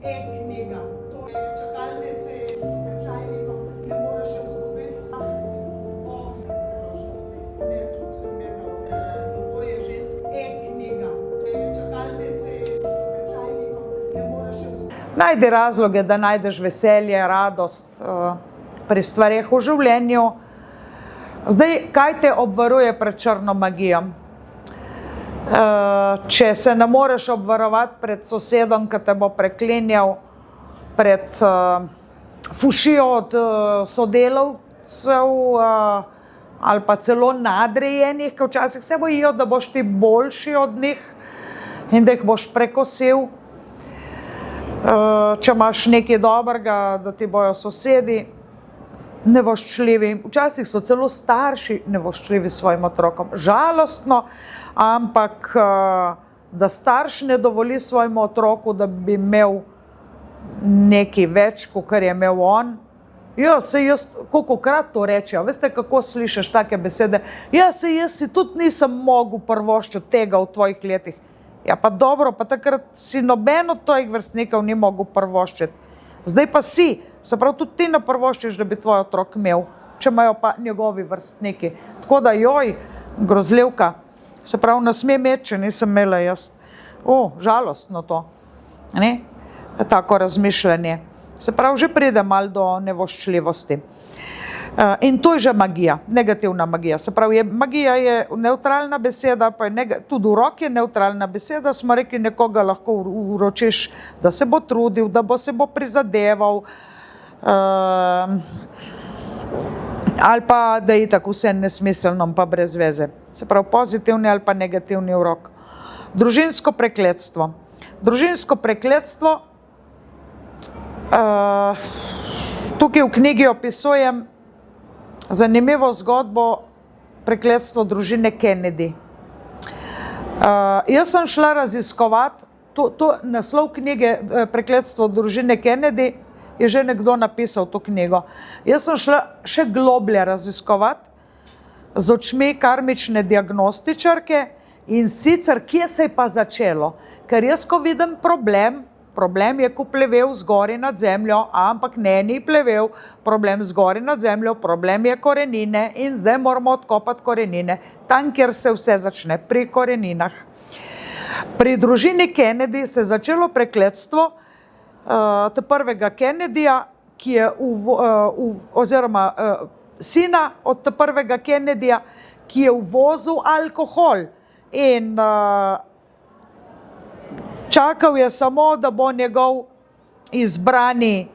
E-knjiga, to je čakalnice s tečajnikom, ne moreš jo izgubiti. O priložnosti, ne, tu sem imela, zato je ženska e-knjiga, to je čakalnice s tečajnikom, ne moreš jo izgubiti. Najdi razloge, da najdeš veselje, radost pri stvareh v življenju. Zdaj, kaj te obvaruje pred črno magijo? Če se ne moreš obvarovati pred sosedom, ki te bo preklinjal, pred fušijo od sodelavcev ali pa celo nadrejenih, ki včasih se bojijo, da boš ti boljši od njih in da jih boš prekosil. Če imaš nekaj dobrega, da ti bojo sosedi nevoščljivi. Včasih so celo starši nevoščljivi svojim otrokom. Žalostno, ampak da starš ne dovoli svojemu otroku, da bi imel nekaj več, kot je imel on. Ja, se jaz, kolikokrat to rečejo, veste, kako slišiš take besede? Ja, se jaz si tudi nisem mogel privoščiti tega v tvojih letih. Ja, pa dobro, pa takrat si noben od tvojih vrstnikov ni mogel privoščiti. Zdaj pa si. Se pravi, tudi ti ne privoščiš, da bi tvoj otrok imel, če imajo pa njegovi vrstniki. Tako da, joj, grozljivka, se pravi, ne sme imeti, če nisem imela jaz. Žalostno to, ne? Tako razmišljanje. Se pravi, že pride malo do nevoščljivosti. In to je že magija, negativna magija. Se pravi, magija je nevtralna beseda, pa je tudi urok je nevtralna beseda. Smo rekli, nekoga lahko uročiš, da se bo trudil, da se bo prizadeval, ali pa da je tako vse nesmiselno pa brez veze. Se pravi, pozitivni ali pa negativni urok. Družinsko prekletstvo. Družinsko prekletstvo, tukaj v knjigi opisujem zanimivo zgodbo prekletstvo družine Kennedy. Jaz sem šla raziskovati, naslov knjige Prekletstvo družine Kennedy je že nekdo napisal to knjigo. Jaz sem šla še globlje raziskovati z očmi karmične diagnostičarke in sicer, kje se je pa začelo. Ker jaz, ko vidim problem je, ko plevel zgori nad zemljo, ampak ni plevel, problem zgori nad zemljo, problem je korenine in zdaj moramo odkopati korenine, tam, kjer se vse začne, pri koreninah. Pri družini Kennedy se je začelo prekletstvo prvega Kennedyja, ki je oziroma sina od prvega Kennedyja, ki je uvozil alkohol in čakal je samo, da bo njegov izbrani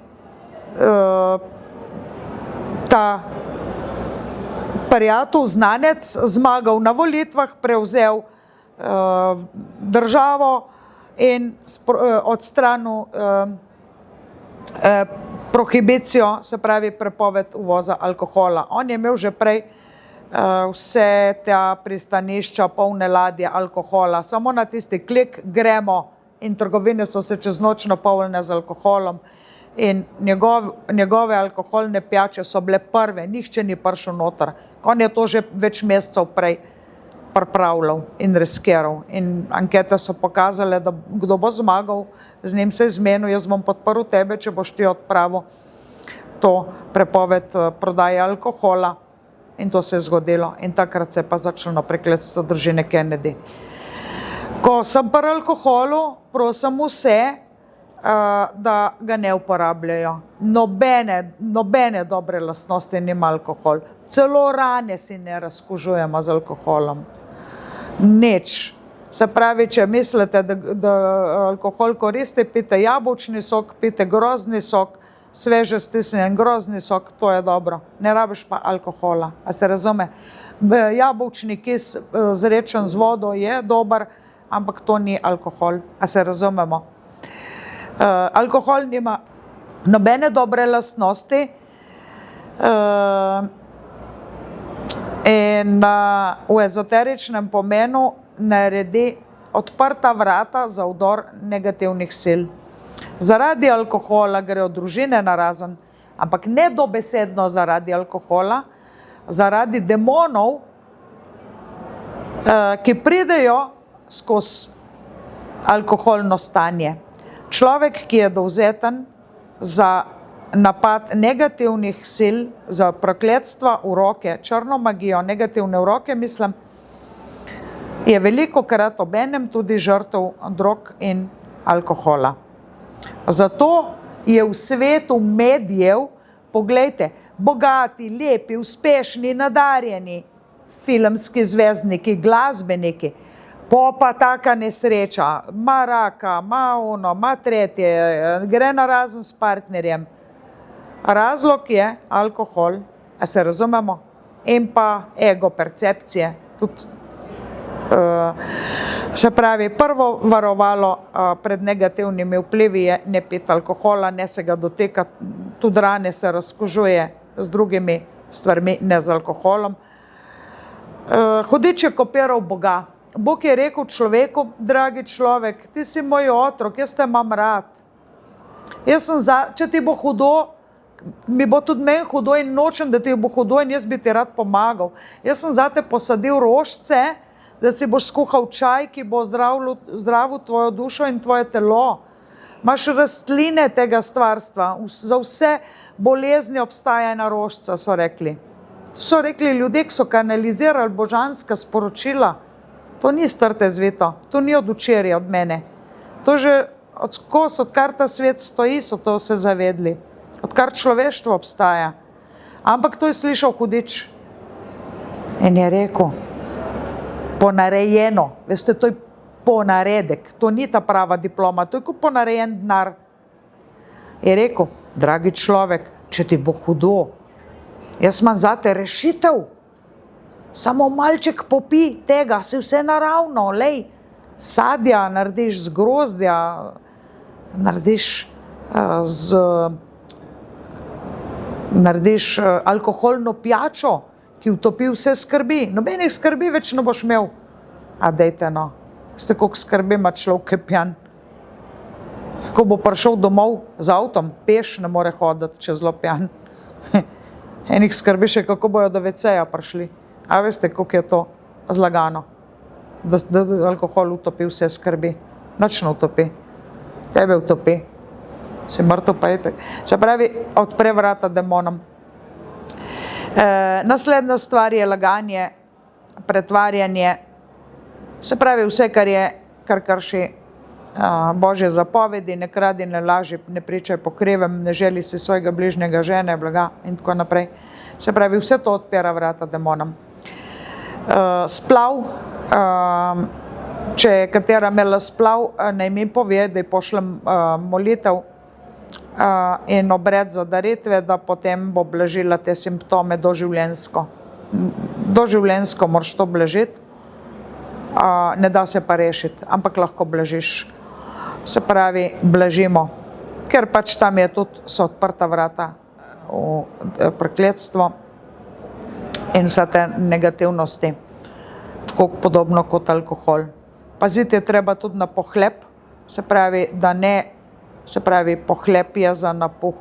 ta prijatelj, znanec, zmagal na volitvah, prevzel državo in odstranil prohibicijo, se pravi prepoved uvoza alkohola. On je imel že prej vse ta pristanišča polne ladje alkohola. Samo na tisti klik gremo in trgovine so se čez noč napolnile z alkoholom in njegove alkoholne pijače so bile prve, nihče ni prišel noter. On je to že več mesecev prej pripravljal in riskiral. In ankete so pokazale, da kdo bo zmagal, z njim se je zmenil, jaz bom podprl tebe, če boš ti odpravil to prepoved prodaje alkohola. In to se je zgodilo. In takrat se je pa začelo prekletstvo družine Kennedy. Ko sem pri alkoholu, prosim vse, da ga ne uporabljajo. Nobene dobre lastnosti nima alkohol. Celo rane si ne razkužujemo z alkoholom. Nič. Se pravi, če mislite, da alkohol koristi, pijte jabolčni sok, pijte grozdni sok, sveže stisnjen grozdni sok, to je dobro. Ne rabiš pa alkohola. A se razume? Jabolčni kis zrečen z vodo je dober, ampak to ni alkohol. A se razumemo? Alkohol nima nobene dobre lastnosti in v ezoteričnem pomenu naredi odprta vrata za vdor negativnih sil. Zaradi alkohola grejo družine narazen, ampak ne dobesedno zaradi alkohola, zaradi demonov, ki pridejo skozi alkoholno stanje. Človek, ki je dovzeten za napad negativnih sil, za prokletstva v roke, črno magijo, negativne v roke, mislim, je velikokrat obenem tudi žrtev drog in alkohola. Zato je v svetu medijev, poglejte, bogati, lepi, uspešni, nadarjeni, filmski zvezdniki, glasbeniki, pa taka nesreča, ima raka, ima ono, ima tretje, gre na razen s partnerjem. Razlog je alkohol, a se razumemo, in pa ego percepcije. Tudi, se pravi, prvo varovalo pred negativnimi vplivi je ne piti alkohola, ne se ga dotikati, tudi rane se razkužuje z drugimi stvarmi, ne z alkoholom. Hudič je kopiral Boga. Bog je rekel človeku, dragi človek, ti si moj otrok, jaz te imam rad. Če ti bo hudo, mi bo tudi meni hudo in nočem, da ti bo hudo in jaz bi ti rad pomagal. Jaz sem zate posadil rožice, da si boš skuhal čaj, ki bo zdravil tvojo dušo in tvoje telo. Imaš rastline tega stvarstva, za vse bolezni obstaja ena rožica, so rekli. So rekli ljudje, ki so kanalizirali božanska sporočila. To ni strte zvito, to ni od včeraj od mene. To že odkar ta svet stoji, so to se zavedli. Odkar človeštvo obstaja. Ampak to je slišal hudič. In je rekel, ponarejeno, veste, to je ponaredek, to ni ta prava diploma, to je kot ponarejen denar. Je rekel, dragi človek, če ti bo hudo, jaz imam zate rešitev. Samo malček popi tega, si vse naravno, lej, sadja narediš z grozdja, narediš alkoholno pijačo, ki utopi vse skrbi. Nobenih skrbi več ne boš imel. A dejte no, ste koliko skrbi ima človek, ki je pijan. Ko bo prišel domov z avtom, peš ne more hoditi, če je zelo pijan. Enih skrbi še, kako bojo do WC-ja prišli. A veste, koliko je to zlagano, da alkohol utopi vse skrbi. Nič ne utopi. Tebe utopi. Si mrtev pa je tak. Se pravi, odpre vrata demonom. Naslednja stvar je laganje, pretvarjanje. Se pravi, vse, kar krši Božje zapovedi, ne kradi, ne laži, ne pričaj po krivem, ne želi si svojega bližnjega, žene, blaga in tako naprej. Se pravi, vse to odpira vrata demonom. Splav, če je katera imela splav, naj mi pove, da ji pošljem molitev in obred za daritve, da potem bo blažila te simptome doživljenjsko. Doživljenjsko moraš to blažiti, ne da se pa rešiti, ampak lahko blažiš. Se pravi, blažimo, ker pač tam je tudi, so odprta vrata v prekletstvo in vse te negativnosti, tako podobno kot alkohol. Paziti je treba tudi na pohlep, se pravi, da ne, se pravi, pohlep je za napuh,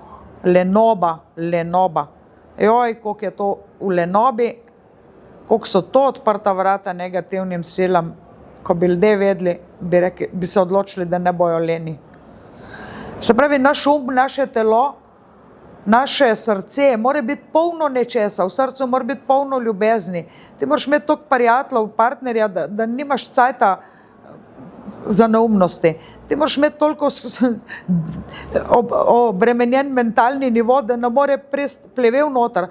lenoba. Joj, koliko je to v lenobi, koliko so to odprta vrata negativnim silam, ko bi ljudje vedeli, bi se odločili, da ne bojo leni. Se pravi, naš naše telo, naše srce mora biti polno nečesa, v srcu mora biti polno ljubezni. Ti moraš imeti toliko prijateljev, partnerja, da nimaš cajta za neumnosti. Ti moraš imeti toliko obremenjen mentalni nivo, da ne more plevel noter.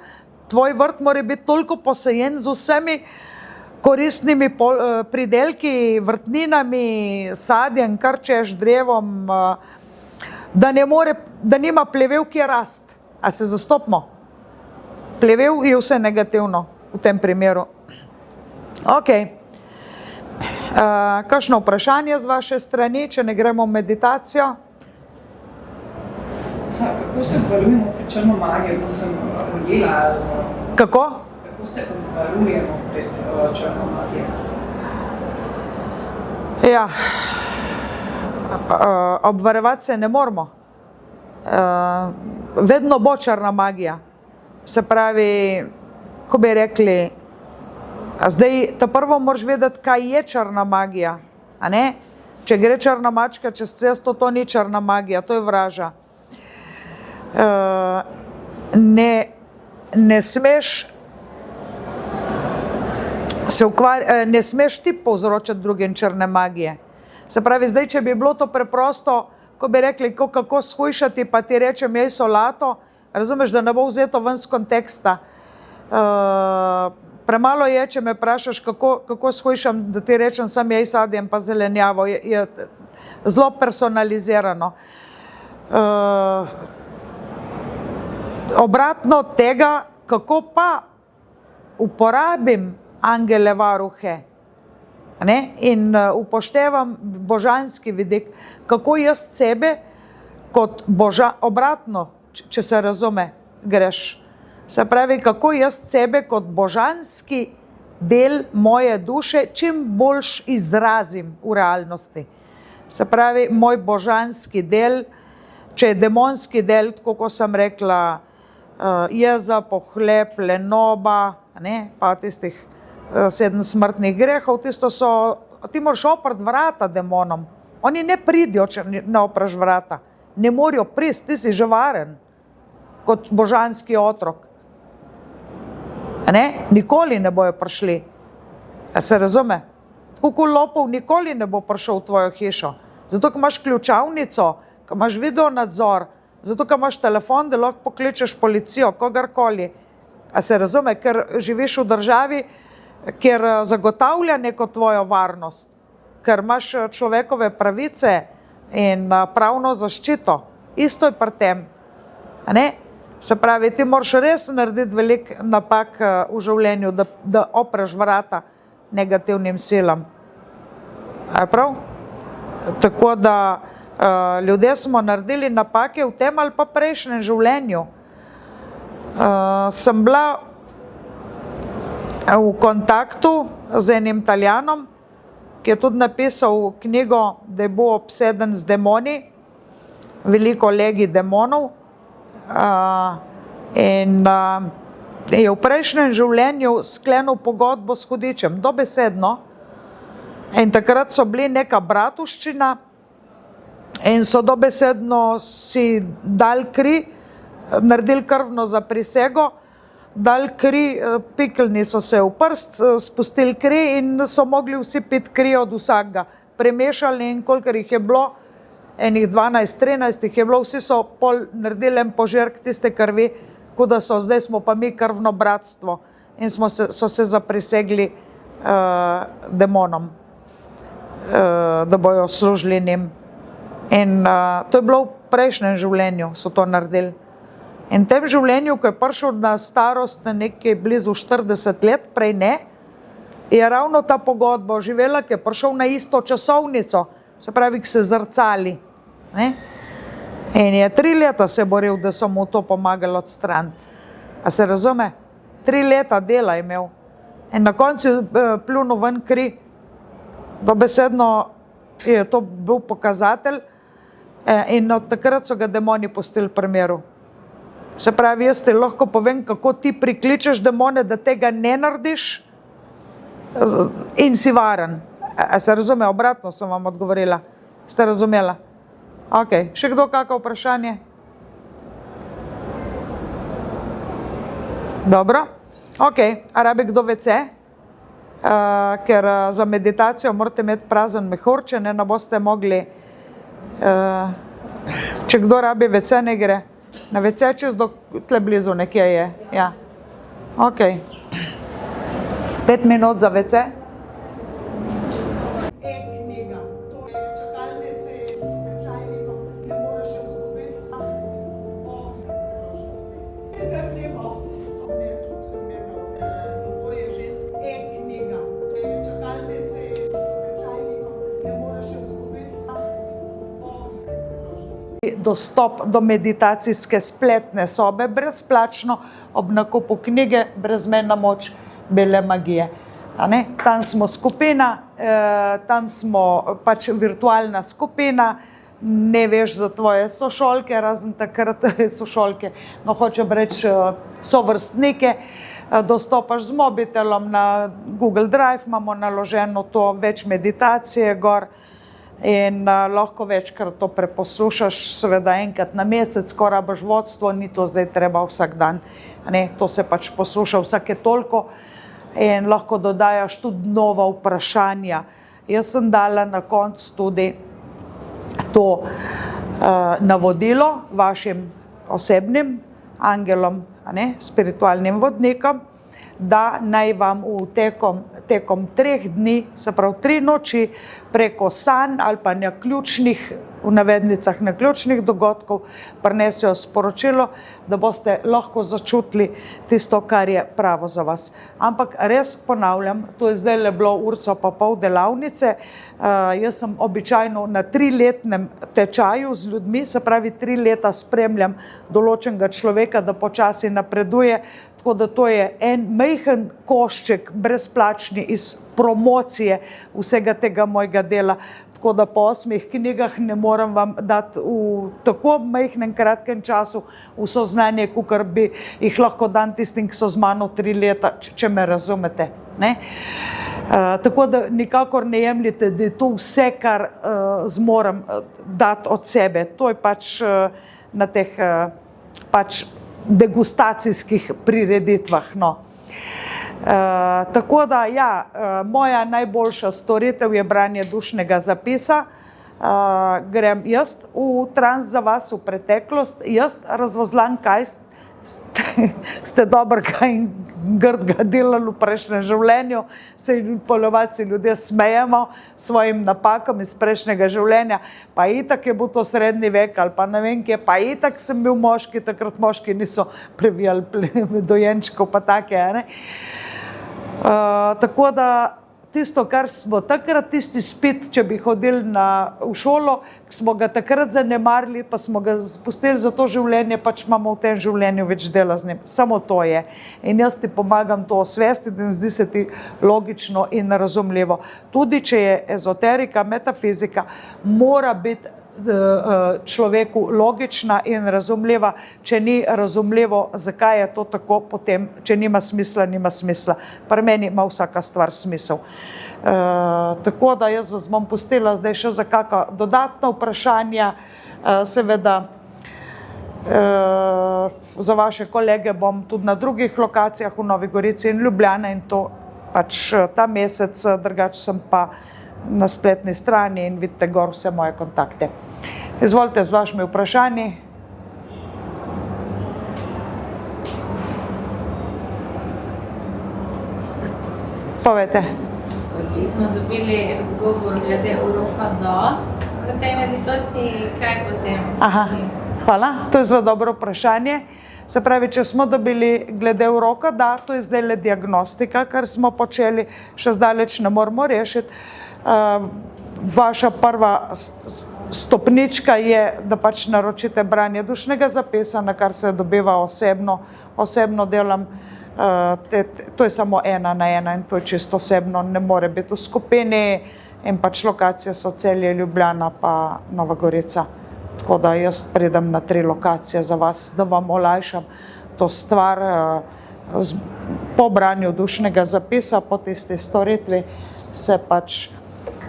Tvoj vrt mora biti toliko posajen z vsemi koristnimi pridelki, vrtninami, sadjem, kar češ, drevom, da nima plevel, kje rast. A se zastopimo? Plevel je vse negativno v tem primeru. Ok. Kakšno vprašanje z vaše strani, če ne gremo v meditacijo? Kako se obvarujemo pred črno magijo, da sem ujela? Kako? Kako se obvarujemo pred črno magijo? Ja, obvarovati se ne moramo. Vedno bo črna magija. Se pravi, ko bi rekli, zdaj ta prvo moraš vedeti, kaj je črna magija, a ne? Če gre črna mačka čez cesto, to ni črna magija, to je vraža. Ne smeš ne smeš ti povzročati drugim črne magije. Se pravi, zdaj, če bi bilo to preprosto, ko bi rekli, kako shujšati, pa ti rečem, jej solato, razumeš, da ne bo vzeto ven z konteksta. Premalo je, če me vprašaš, kako shujšam, da ti rečem, sam jej sadjem pa zelenjavo. Je zelo personalizirano. Obratno tega, kako pa uporabim angele varuhe, ne? In upoštevam božanski vidik, kako jaz sebe kot obratno, če se razume, greš. Se pravi, kako jaz sebe kot božanski del moje duše čim boljš izrazim v realnosti. Se pravi, moj božanski del, če je demonski del, tako kot sem rekla, jeza, pohlep, lenoba, ne? Pa tistih 7 smrtnih grehov, tisto so, ti moraš oprati vrata demonom. Oni ne pridijo, če ne opraš vrata. Ne morajo priti, ti si že varen, kot božanski otrok. Ne? Nikoli ne bojo prišli. A se razume? Tako lopov nikoli ne bo prišel v tvojo hišo. Zato, ko imaš ključavnico, ko imaš video nadzor, zato, ko imaš telefon, da lahko pokličeš policijo, kogarkoli. A se razume? Ker živiš v državi, kjer zagotavlja neko tvojo varnost, ker imaš človekove pravice in pravno zaščito. Isto je pri tem. Ne? Se pravi, ti moraš res narediti velik napak v življenju, da opreš vrata negativnim silam. A je prav? Tako da ljudje smo naredili napake v tem ali pa prejšnjem življenju. Sem bila v kontaktu z enim Italijanom, ki je tudi napisal knjigo, da je bil obseden z demoni, veliko legij demonov, in je v prejšnjem življenju sklenil pogodbo s hudičem, dobesedno, in takrat so bili neka bratovščina in so dobesedno si dali kri, naredili krvno zaprisego, dali kri, pikljni so se v prst, spustili kri in so mogli vsi piti kri od vsakega. Premešali in kolikor jih je bilo, enih 12-13 jih je bilo, vsi so pol naredili en požirk tiste krvi, kot da so, zdaj smo pa mi krvno bratstvo in so se zaprisegli demonom, da bojo služili njim. In to je bilo v prejšnjem življenju, so to naredili. In v tem življenju, ko je prišel na starost na nekaj blizu 40 let, prej ne, je ravno ta pogodba oživela, ki je prišel na isto časovnico, se pravi, ki se zrcali. Ne? In je 3 leta se boril, da so mu to pomagali odstraniti. A se razume? 3 leta dela je imel. In na koncu pljunil ven kri. Dobesedno je to bil pokazatelj in od takrat so ga demoni pustili pri miru. Se pravi, jaz ti lahko povem, kako ti prikličeš demone, da tega ne narediš in si varen. A se razume? Obratno sem vam odgovorila. Ste razumela? Ok. Še kdo kakšno vprašanje? Dobro. Ok. A rabi kdo WC? Ker za meditacijo morate imeti prazen mehur, če ne boste mogli. Če kdo rabi WC, ne gre. Na WC čez do tle blizu nekje je. Ja. Ok. 5 minut za WC. E-knjiga. To je čakalnice s tečajnikom. Ne moreš jo izgubiti. O priložnosti. Zanimivo. Ne, tu sem imela za boje žensk. E-knjiga. To je čakalnice s tečajnikom. Ne moreš jo izgubiti. Dostop do meditacijske spletne sobe brezplačno, ob nakupu knjige Brezmejna moč bele magije. Tam smo skupina, tam smo pač virtualna skupina, ne veš za tvoje sošolke, razen takrat sošolke, no hočem reči sovrstnike, dostopaš z mobitelom na Google Drive, imamo naloženo to več meditacije gor, in lahko večkrat to preposlušaš, seveda enkrat na mesec, ko rabiš vodstvo, ni to zdaj treba vsak dan, ne, to se pač posluša vsake toliko in lahko dodajaš tudi nova vprašanja. Jaz sem dala na koncu tudi to navodilo vašim osebnim angelom, spiritualnim vodnikom, da naj vam tekom 3 dni, se pravi 3 noči, preko sanj ali pa naključnih, v navednicah naključnih dogodkov, prinesejo sporočilo, da boste lahko začutili tisto, kar je pravo za vas. Ampak res ponavljam, to je zdaj le bilo urco pa pol delavnice, jaz sem običajno na 3-letnem tečaju z ljudmi, se pravi 3 leta spremljam določenega človeka, da počasi napreduje, tako da to je en majhen košček brezplačni iz promocije vsega tega mojega dela. Tako da po 8 knjigah ne morem vam dati v tako majhnem kratkem času vso znanje, kakor bi jih lahko dan tistim, ki so z mano 3 leta, če me razumete. Ne? Tako da nikakor ne jemljite, da je to vse, kar zmorem dati od sebe. To je pač na teh degustacijskih prireditvah. No. Tako da, ja, moja najboljša storitev je branje dušnega zapisa. Grem jaz v trans za vas, v preteklost, jaz razvozlam, kaj ste dobrega in grdega delali v prejšnjem življenju, se ponovadi ljudje smejemo svojim napakam iz prejšnjega življenja, pa itak je bil to srednji vek ali pa ne vem kje, pa itak sem bil moški, takrat moški niso previjali dojenčkov pa take, ne. Tako da tisto, kar smo takrat, tisti spit, če bi hodili v šolo, smo ga takrat zanemarili, pa smo ga spustili za to življenje, pač imamo v tem življenju več dela z njim. Samo to je. In jaz ti pomagam to osvestiti in zdi se ti logično in razumljivo. Tudi če je ezoterika, metafizika, mora biti človeku logična in razumljiva. Če ni razumljivo, zakaj je to tako, potem, če nima smisla, nima smisla. Pri meni ima vsaka stvar smisel. Tako da jaz vas bom pustila zdaj še za kakšna dodatna vprašanja. Seveda za vaše kolege bom tudi na drugih lokacijah v Novi Gorici in Ljubljana in to pač ta mesec, drugače sem pa na spletni strani in vidite gor vse moje kontakte. Izvolite z vašimi vprašanji. Povejte. Če smo dobili odgovor glede uroka da v tej meditaciji, kaj potem? Aha, hvala. To je zelo dobro vprašanje. Se pravi, če smo dobili glede uroka da, to je zdaj le diagnostika, kar smo počeli, še zdaleč ne moramo rešiti. Vaša prva stopnička je, da pač naročite branje dušnega zapisa, na kar se dobiva osebno delam. To je samo 1 na 1 in to je čisto osebno, ne more biti v skupini in pač lokacije so Celje, Ljubljana pa Nova Gorica. Tako da jaz pridem na 3 lokacije za vas, da vam olajšam to stvar. Po branju dušnega zapisa, po tisti storitvi se pač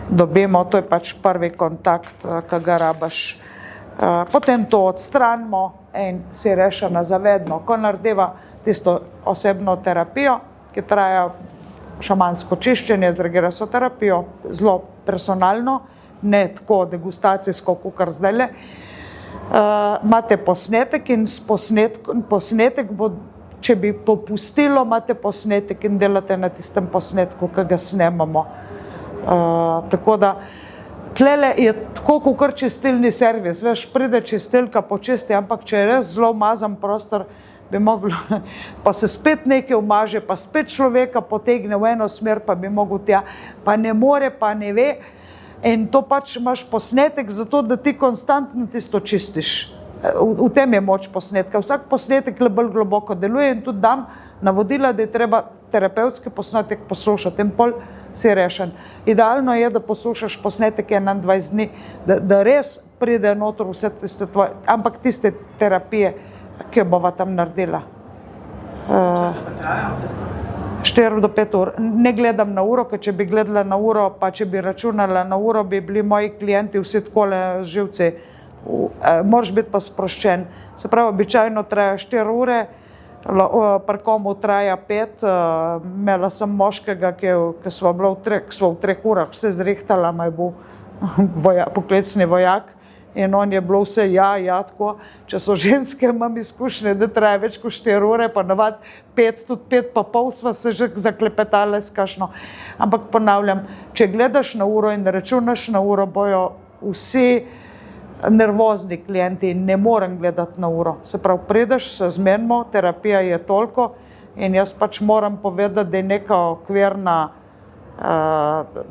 dobimo, to je pač prvi kontakt, ki ga rabiš. Potem to odstranimo in si rešena zavedno. Ko narediva tisto osebno terapijo, ki traja šamansko čiščenje z regresoterapijo, zelo personalno, ne tako degustacijsko, kakor zdajle, imate posnetek in posnetek bo, če bi popustilo, imate posnetek in delate na tistem posnetku, ki ga snemamo. Tako da tlele je tako kakor čistilni servis, veš, pride čistilka počisti, ampak če je res zelo umazan prostor, bi moglo, pa se spet nekaj umaže, pa spet človeka potegne v eno smer, pa bi mogel tja, pa ne more, pa ne ve. In to pač imaš posnetek zato, da ti konstantno tisto čistiš. V tem je moč posnetka. Vsak posnetek le bolj globoko deluje in tudi dam navodila, da je treba terapevtski posnetek poslušati in pol si rešen. Idealno je, da poslušaš posnetek 21 dni, da res pride noter vse tiste tvoje, ampak tiste terapije, ki jo bova tam naredila. 4 do 5 ur. Ne gledam na uro, ker če bi gledala na uro, pa če bi računala na uro, bi bili moji klienti vsi takole živci. Moraš biti pa sproščen. Se pravi, običajno traja 4 ure, pri komu traja 5. Imela sem moškega, ki sva v 3 urah vse zrihtala, ma je bil poklicni vojak. In on je bilo vse, tako. Če so ženske, imam izkušnje, da traja več kot 4 ure, pa navad 5, tudi 5 pa pol sva se že zaklepetala s kakšno. Ampak ponavljam, če gledaš na uro in računaš na uro, bojo vsi nervozni klienti in ne morem gledati na uro. Se pravi, prideš, se zmenimo, terapija je toliko in jaz pač moram povedati, da je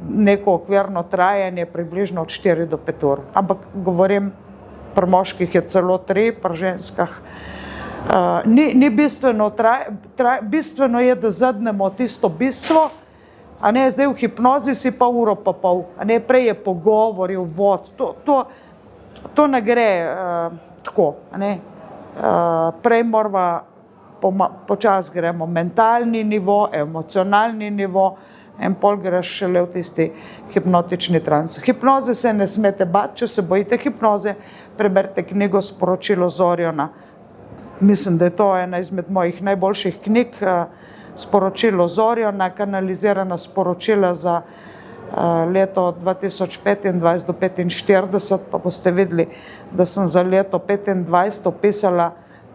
neko okvirno trajanje približno od 4 do 5 ur. Ampak govorim, pri moških je celo 3, pri ženskah. Ni bistveno, bistveno je, da zadnemo tisto bistvo, a ne, zdaj v hipnozi si pa uro pa pol, a ne, prej je pogovor, je uvod, to ne gre tako, a ne. Prej morava, počas gremo mentalni nivo, emocionalni nivo, in pol greš šele v tisti hipnotični trans. Hipnoze se ne smete bati, če se bojite hipnoze, preberite knjigo Sporočilo Zoriona. Mislim, da je to ena izmed mojih najboljših knjig, Sporočilo Zoriona, kanalizirana sporočila za leto 2025 do 2045, pa boste videli, da sem za leto 2025 opisala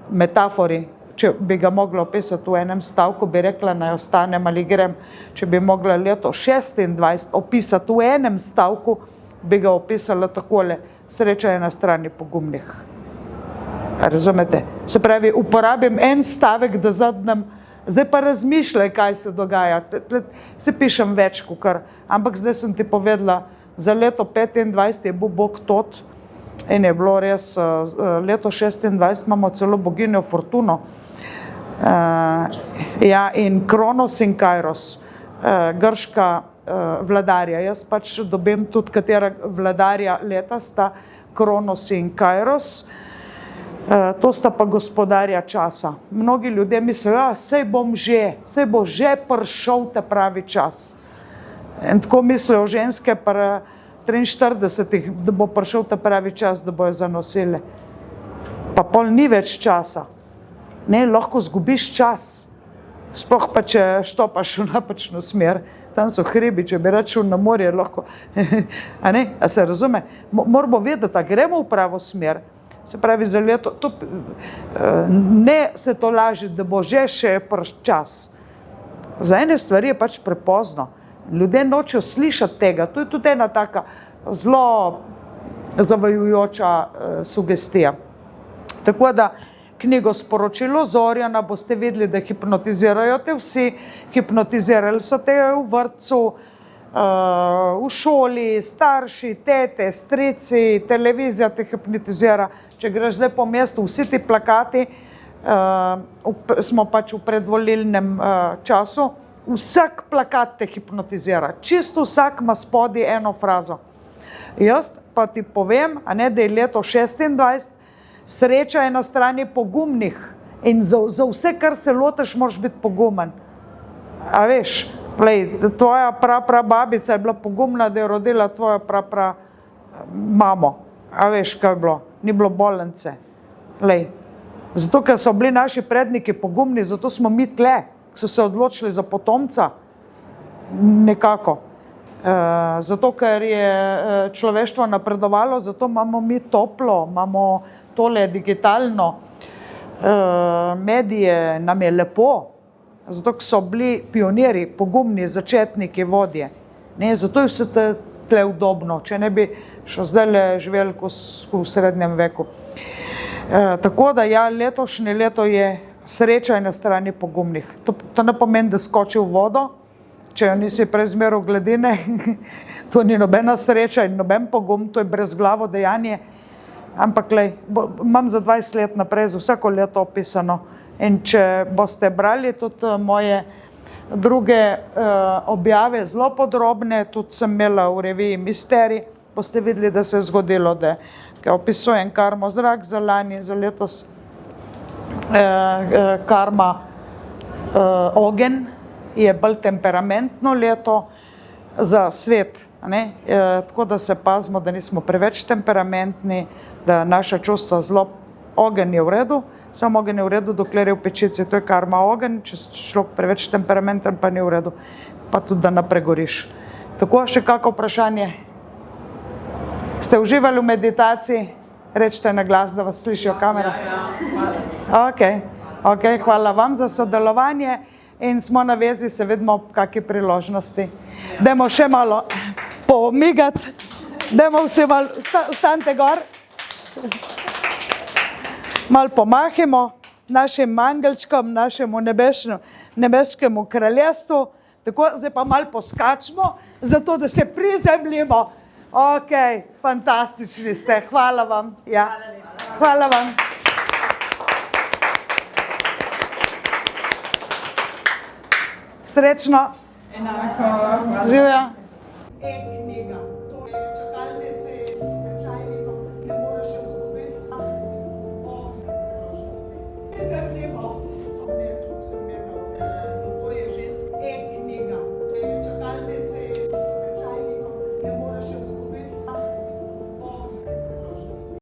metafori. Če bi ga mogla opisati v enem stavku, bi rekla, naj ostanem ali grem. Če bi mogla leto 2026 opisati v enem stavku, bi ga opisala takole: sreča je na strani pogumnih. Razumete? Se pravi, uporabim en stavek, da zadnjem, zdaj pa razmišljaj, kaj se dogaja. Se pišem več kakor, ampak zdaj sem ti povedala, za leto 2025 je bil Bog tot. In je bilo res, leto 2026 imamo celo boginjo Fortuno, in Kronos in Kairos, grška vladarja. Jaz pač dobim tudi, katera vladarja leta sta Kronos in Kairos, to sta pa gospodarja časa. Mnogi ljudje mislijo, sej bo že prišel ta pravi čas. In tako mislijo ženske pri 43, da bo prišel ta pravi čas, da bojo zanosile. Pa pol ni več časa. Ne, lahko zgubiš čas. Sploh pa, če štopaš v napačno smer. Tam so hribi, če bi rad šel na morje, lahko. A ne, a se razume? Moramo vedeti, da gremo v pravo smer. Se pravi, za leto, ne se to laži, da bo že še čas. Za ene stvari je pač prepozno. Ljudje nočejo slišati tega. To je tudi ena taka zelo zavajujoča sugestija. Tako da knjigo Sporočilo Zoriona boste videli, da hipnotizirajo te vsi. Hipnotizirali so te v vrtcu, v šoli, starši, tete, strici, televizija te hipnotizira. Če greš zdaj po mestu, vsi ti plakati, smo pač v predvolilnem času, vsak plakat te hipnotizira. Čisto vsak ima spodaj eno frazo. Jaz pa ti povem, a ne, da je leto 2026, sreča je na strani pogumnih in za vse, kar se lotiš, moraš biti pogumen. A veš, tvoja prababica je bila pogumna, da je rodila tvojo mamo. A veš, kaj je bilo? Ni bilo bolnice. Zato, ker so bili naši predniki pogumni, zato smo mi tle, so se odločili za potomca, nekako. Zato, ker je človeštvo napredovalo, zato imamo mi toplo, imamo tole digitalno, medije, nam je lepo. Zato, ker so bili pionirji, pogumni, začetniki, vodje. Zato je vse tle udobno, če ne bi še zdaj živeli v srednjem veku. Tako da ja, letošnje leto je sreča je na strani pogumnih. To ne pomeni, da skoči v vodo, če jo nisi prezmeral gladine. To ni nobena sreča in noben pogum, to je brezglavo dejanje. Ampak imam za 20 let naprej za vsako leto opisano. In če boste brali tudi moje druge objave, zelo podrobne, tudi sem imela v reviji Misterij, boste videli, da se je zgodilo, da opisujem karmo zrak za lani, za letos karma ogen, je bolj temperamentno leto za svet, a ne? Tako da se pazimo, da nismo preveč temperamentni, da naša čustva zelo, ogenj je v redu, samo ogenj je v redu, dokler je v pečici, to je karma ogenj, če si človek preveč temperamenten, pa ni v redu, pa tudi da napregoriš. Tako, še kako vprašanje? Ste uživali v meditaciji? Rečite na glas, da vas slišijo kamere. Ok, hvala vam za sodelovanje in smo na vezi, se vidimo ob kakšni priložnosti. Dajmo še malo pomigati, dajmo vsi malo, vstanite gor, malo pomahimo našim angelčkom, našemu nebeškemu kraljestvu. Tako, zdaj pa malo poskačimo, zato da se prizemljimo. Ok, fantastični ste, hvala vam. Ja. Hvala vam. Srečno. Enako. Živja. E-knjiga.